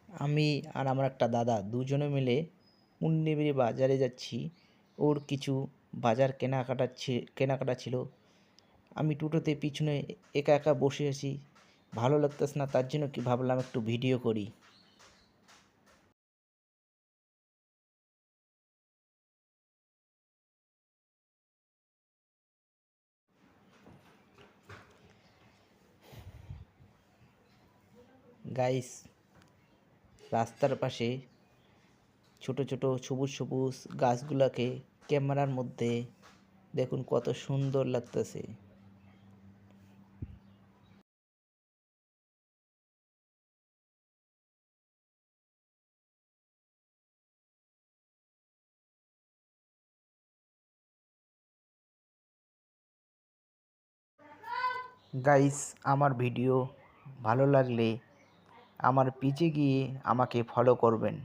আমি আর আমার একটা দাদা দুজনে মিলে মুন্নিবেড়ি বাজারে যাচ্ছি। ওর কিছু বাজার কেনাকাটা ছিল। আমি টোটোতে পিছনে একা একা বসে আছি, ভালো লাগতেছে না, তার জন্য কি ভাবলাম একটু ভিডিও করি। গাইস, রাস্তার পাশে ছোট ছোট সবুজ সবুজ গাছগুলাকে ক্যামেরার মধ্যে দেখুন কত সুন্দর লাগতেছে। গাইস, আমার ভিডিও ভালো লাগলে আমার পেজে গিয়ে আমাকে ফলো করবেন।